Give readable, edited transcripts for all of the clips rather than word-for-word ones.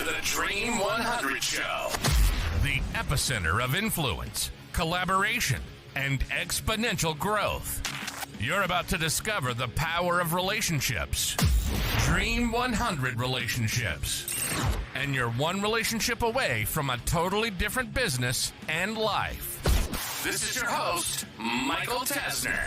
the Dream 100 Show. The epicenter of influence, collaboration, and exponential growth. You're about to discover the power of relationships. Dream 100 relationships. And you're one relationship away from a totally different business and life. This is your host, Michael Tesner.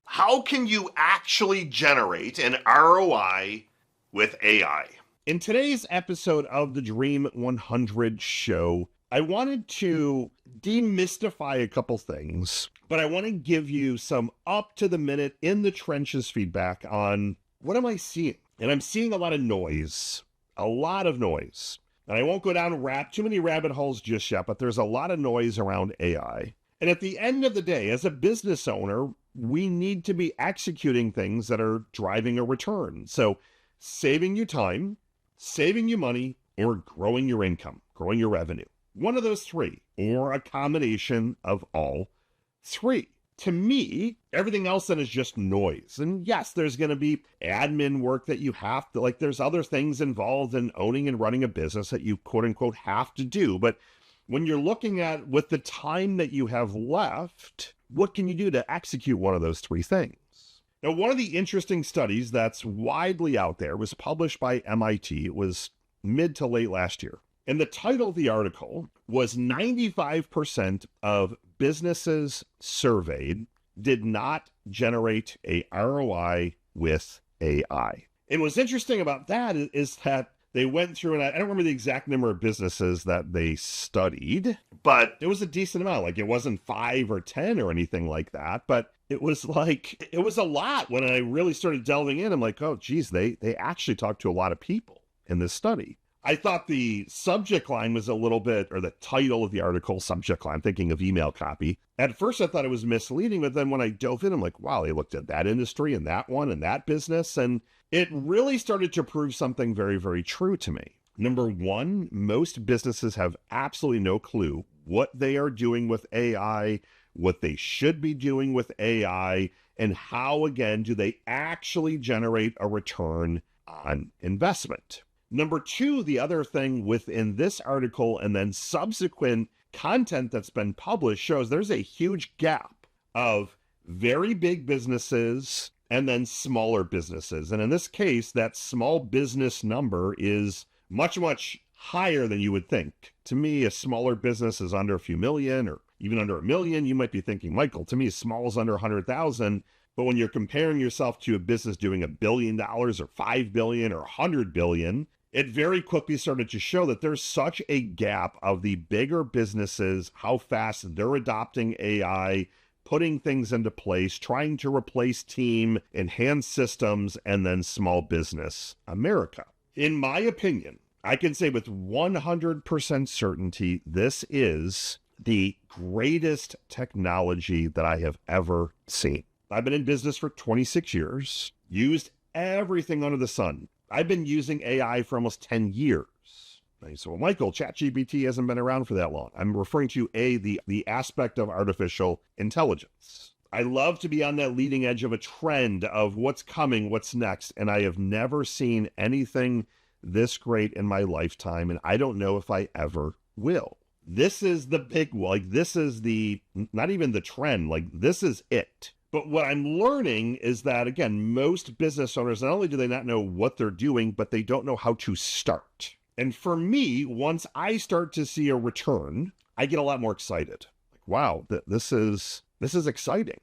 How can you actually generate an ROI with AI? In today's episode of the Dream 100 Show, I wanted to demystify a couple things, but I want to give you some up-to-the-minute, in-the-trenches feedback on what am I seeing? And I'm seeing a lot of noise. And I won't go down too many rabbit holes just yet, but there's a lot of noise around AI. And at the end of the day, as a business owner, we need to be executing things that are driving a return. So saving you time, saving you money, or growing your income, growing your revenue. One of those three, or a combination of all three. To me, everything else then is just noise. And yes, there's going to be admin work that you have to, there's other things involved in owning and running a business that you quote unquote have to do. But when you're looking at with the time that you have left, what can you do to execute one of those three things? Now, one of the interesting studies that's widely out there was published by MIT. It was mid to late last year. And the title of the article was 95% of businesses surveyed did not generate a ROI with AI. And what's interesting about that is that they went through, and I don't remember the exact number of businesses that they studied, but it was a decent amount. It wasn't 5 or 10 or anything like that, but it was a lot. When I really started delving in, I'm like, oh, geez, they actually talked to a lot of people in this study. I thought the subject line was a little bit, or the title of the article, subject line, thinking of email copy. At first I thought it was misleading, but then when I dove in, I'm like, wow, they looked at that industry and that one and that business, and it really started to prove something very, very true to me. Number one, most businesses have absolutely no clue what they are doing with AI, what they should be doing with AI, and how, again, do they actually generate a return on investment. Number two, the other thing within this article and then subsequent content that's been published shows there's a huge gap of very big businesses and then smaller businesses. And in this case, that small business number is much, much higher than you would think. To me, a smaller business is under a few million or even under $1 million. You might be thinking, Michael, to me, small is under 100,000. But when you're comparing yourself to a business doing $1 billion or 5 billion or 100 billion, it very quickly started to show that there's such a gap of the bigger businesses, how fast they're adopting AI, putting things into place, trying to replace team, enhance systems, and then small business America. In my opinion, I can say with 100% certainty, this is the greatest technology that I have ever seen. I've been in business for 26 years, used everything under the sun. I've been using AI for almost 10 years. So, well, Michael, ChatGPT hasn't been around for that long. I'm referring to the aspect of artificial intelligence. I love to be on that leading edge of a trend of what's coming, what's next, and I have never seen anything this great in my lifetime, and I don't know if I ever will. This is the big one. This is not even the trend. This is it. But what I'm learning is that, again, most business owners, not only do they not know what they're doing, but they don't know how to start. And for me, once I start to see a return, I get a lot more excited. Wow, this is exciting.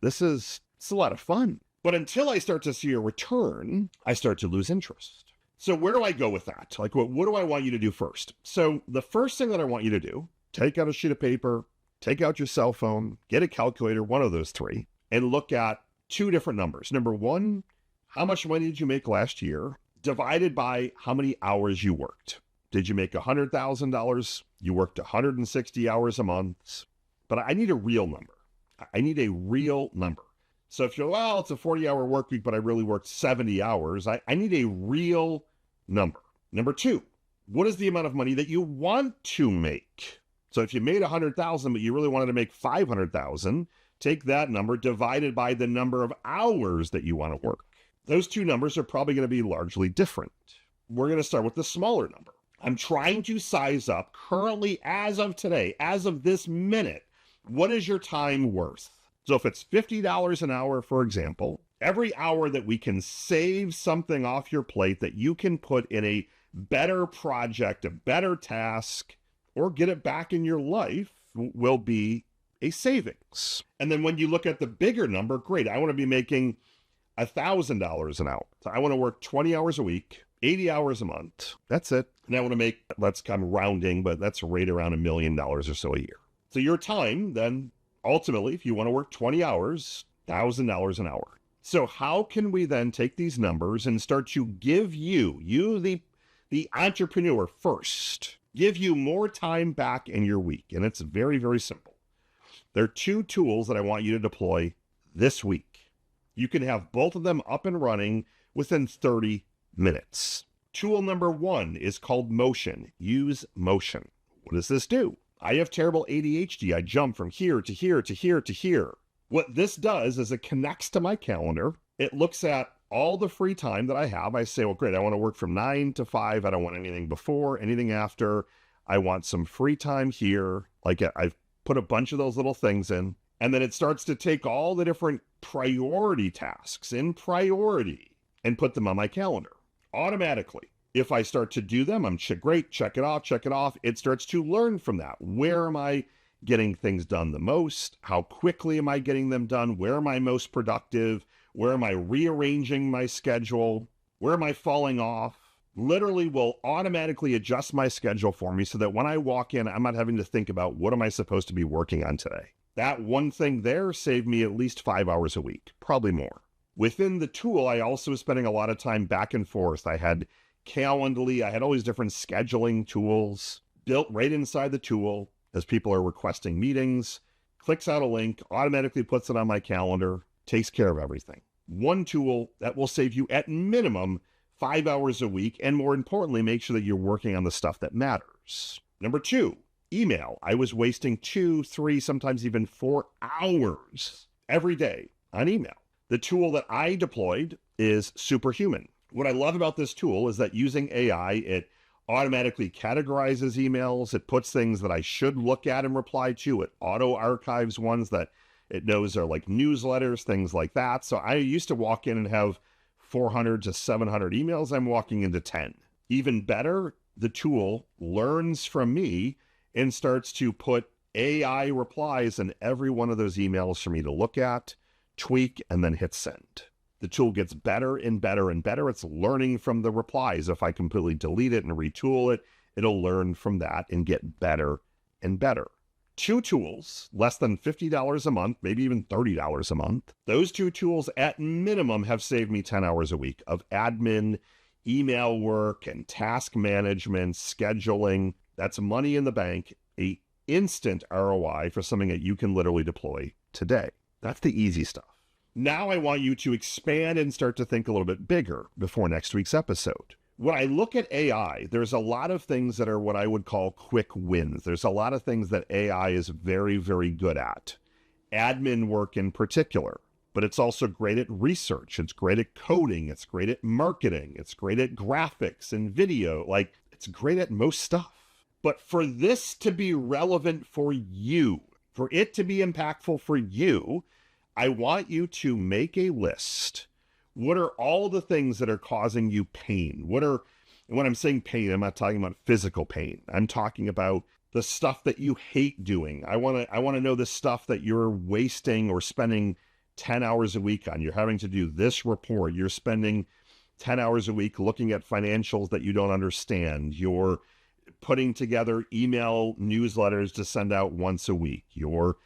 This is a lot of fun. But until I start to see a return, I start to lose interest. So where do I go with that? What do I want you to do first? So the first thing that I want you to do, take out a sheet of paper, take out your cell phone, get a calculator, one of those three, and look at two different numbers. Number one, how much money did you make last year divided by how many hours you worked? Did you make $100,000? You worked 160 hours a month. But I need a real number. I need a real number. So if you're, well, it's a 40-hour work week, but I really worked 70 hours, I need a real number. Number two, what is the amount of money that you want to make? So if you made 100,000, but you really wanted to make 500,000, take that number divided by the number of hours that you want to work. Those two numbers are probably going to be largely different. We're going to start with the smaller number. I'm trying to size up currently, as of today, as of this minute, what is your time worth? So if it's $50 an hour, for example, every hour that we can save something off your plate that you can put in a better project, a better task, or get it back in your life will be a savings. And then when you look at the bigger number, great, I want to be making $1,000 an hour. So I want to work 20 hours a week, 80 hours a month. That's it. And I want to make, I'm rounding, but that's right around $1 million or so a year. So your time, then, ultimately, if you want to work 20 hours, $1,000 an hour. So how can we then take these numbers and start to give you the entrepreneur first, give you more time back in your week? And it's very, very simple. There are two tools that I want you to deploy this week. You can have both of them up and running within 30 minutes. Tool number one is called Motion. Use Motion. What does this do? I have terrible ADHD. I jump from here to here to here to here. What this does is it connects to my calendar. It looks at all the free time that I have. I say, well, great, I want to work from 9 to 5. I don't want anything before, anything after. I want some free time here. Like I've put a bunch of those little things in. And then it starts to take all the different priority tasks in priority and put them on my calendar automatically. If I start to do them, I'm great, check it off. It starts to learn from that. Where am I getting things done the most? How quickly am I getting them done? Where am I most productive? Where am I rearranging my schedule? Where am I falling off? Literally will automatically adjust my schedule for me so that when I walk in, I'm not having to think about what am I supposed to be working on today. That one thing there saved me at least 5 hours a week, probably more. Within the tool, I also was spending a lot of time back and forth. I had Calendly, I had all these different scheduling tools built right inside the tool as people are requesting meetings, clicks out a link, automatically puts it on my calendar, takes care of everything. One tool that will save you at minimum 5 hours a week, and more importantly, make sure that you're working on the stuff that matters. Number two, email. I was wasting 2, 3, sometimes even 4 hours every day on email. The tool that I deployed is Superhuman. What I love about this tool is that using AI, it automatically categorizes emails. It puts things that I should look at and reply to. It auto archives ones that it knows are like newsletters, things like that. So I used to walk in and have 400 to 700 emails. I'm walking into 10. Even better, the tool learns from me and starts to put AI replies in every one of those emails for me to look at, tweak, and then hit send. The tool gets better and better and better. It's learning from the replies. If I completely delete it and retool it, it'll learn from that and get better and better. Two tools, less than $50 a month, maybe even $30 a month. Those two tools at minimum have saved me 10 hours a week of admin, email work, and task management, scheduling. That's money in the bank, an instant ROI for something that you can literally deploy today. That's the easy stuff. Now I want you to expand and start to think a little bit bigger before next week's episode. When I look at AI, there's a lot of things that are what I would call quick wins. There's a lot of things that AI is very, very good at. Admin work in particular, but it's also great at research. It's great at coding. It's great at marketing. It's great at graphics and video. Like, it's great at most stuff. But for this to be relevant for you, for it to be impactful for you, I want you to make a list. What are all the things that are causing you pain? And when I'm saying pain, I'm not talking about physical pain. I'm talking about the stuff that you hate doing. I want to know the stuff that you're wasting or spending 10 hours a week on. You're having to do this report. You're spending 10 hours a week looking at financials that you don't understand. You're putting together email newsletters to send out once a week. You're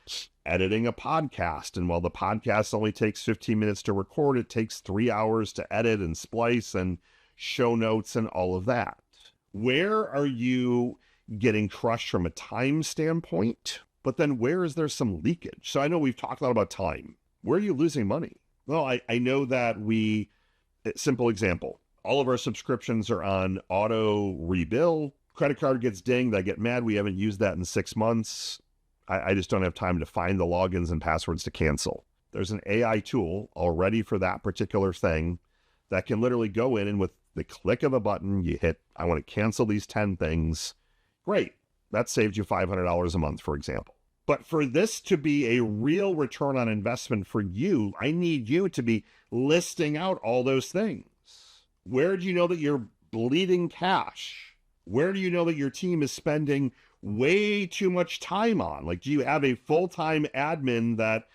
editing a podcast, and while the podcast only takes 15 minutes to record, it takes 3 hours to edit and splice and show notes and all of that. Where are you getting crushed from a time standpoint? But then where is there some leakage? So I know we've talked a lot about time. Where are you losing money? Well, I know that simple example, all of our subscriptions are on auto rebill. Credit card gets dinged. I get mad. We haven't used that in 6 months. I just don't have time to find the logins and passwords to cancel. There's an AI tool already for that particular thing that can literally go in and with the click of a button, you hit, I want to cancel these 10 things. Great. That saved you $500 a month, for example. But for this to be a real return on investment for you, I need you to be listing out all those things. Where do you know that you're bleeding cash? Where do you know that your team is spending way too much time on? Like, do you have a full-time admin that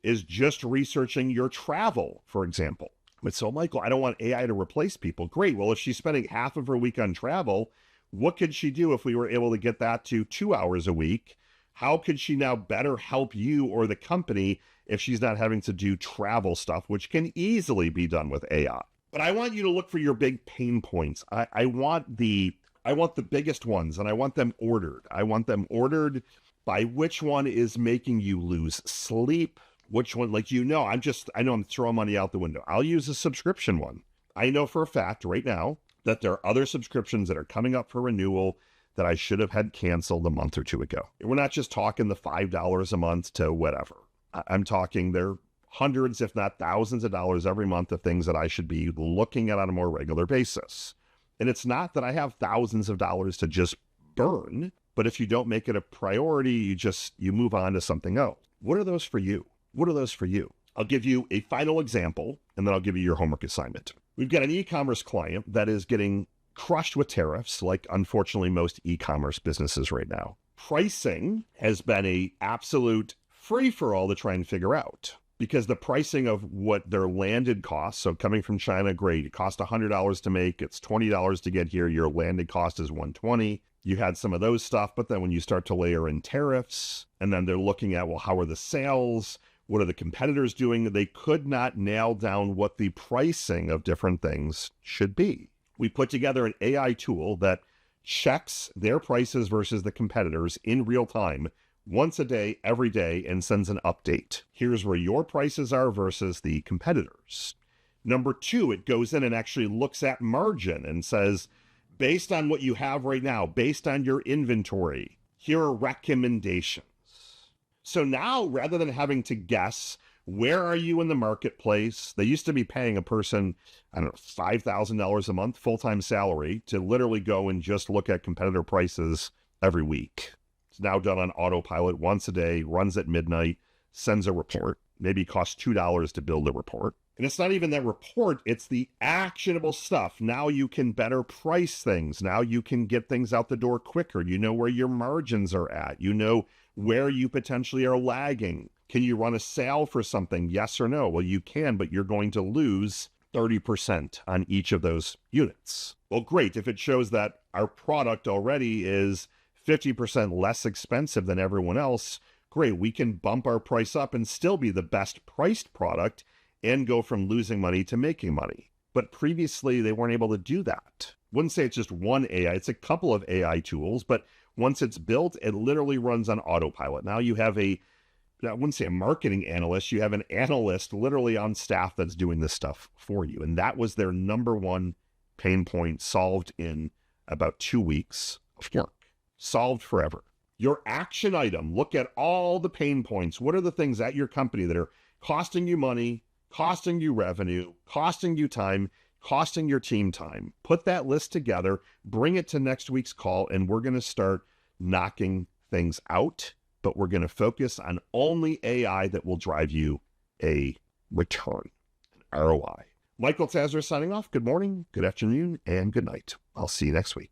is just researching your travel, for example? But so, Michael, I don't want AI to replace people. Great. Well, if she's spending half of her week on travel, what could she do if we were able to get that to 2 hours a week? How could she now better help you or the company if she's not having to do travel stuff, which can easily be done with AI? But I want you to look for your big pain points. I want the biggest ones, and I want them ordered. I want them ordered by which one is making you lose sleep, which one, like, I know I'm throwing money out the window. I'll use a subscription one. I know for a fact right now that there are other subscriptions that are coming up for renewal that I should have had canceled a month or two ago. We're not just talking the $5 a month to whatever. I'm talking there hundreds, if not thousands of dollars every month of things that I should be looking at on a more regular basis. And it's not that I have thousands of dollars to just burn, but if you don't make it a priority, you move on to something else. What are those for you? What are those for you? I'll give you a final example, and then I'll give you your homework assignment. We've got an e-commerce client that is getting crushed with tariffs, like unfortunately most e-commerce businesses right now. Pricing has been an absolute free-for-all to try and figure out, because the pricing of what their landed costs, so coming from China, great, it cost $100 to make, it's $20 to get here, your landed cost is $120. You had some of those stuff, but then when you start to layer in tariffs, and then they're looking at, well, how are the sales? What are the competitors doing? They could not nail down what the pricing of different things should be. We put together an AI tool that checks their prices versus the competitors in real time, once a day, every day, and sends an update. Here's where your prices are versus the competitors. Number two, it goes in and actually looks at margin and says, based on what you have right now, based on your inventory, here are recommendations. So now, rather than having to guess, where are you in the marketplace? They used to be paying a person, $5,000 a month, full-time salary, to literally go and just look at competitor prices every week. It's now done on autopilot once a day, runs at midnight, sends a report. Maybe costs $2 to build a report. And it's not even that report, it's the actionable stuff. Now you can better price things. Now you can get things out the door quicker. You know where your margins are at. You know where you potentially are lagging. Can you run a sale for something? Yes or no? Well, you can, but you're going to lose 30% on each of those units. Well, great. If it shows that our product already is 50% less expensive than everyone else, great. We can bump our price up and still be the best priced product and go from losing money to making money. But previously, they weren't able to do that. Wouldn't say it's just one AI, it's a couple of AI tools, but once it's built, it literally runs on autopilot. Now you have I wouldn't say a marketing analyst, you have an analyst literally on staff that's doing this stuff for you. And that was their number one pain point, solved in about 2 weeks of work. Solved forever. Your action item, look at all the pain points. What are the things at your company that are costing you money, costing you revenue, costing you time, costing your team time? Put that list together, bring it to next week's call, and we're going to start knocking things out, but we're going to focus on only AI that will drive you a return, an ROI. Michael Tazzer signing off. Good morning, good afternoon, and good night. I'll see you next week.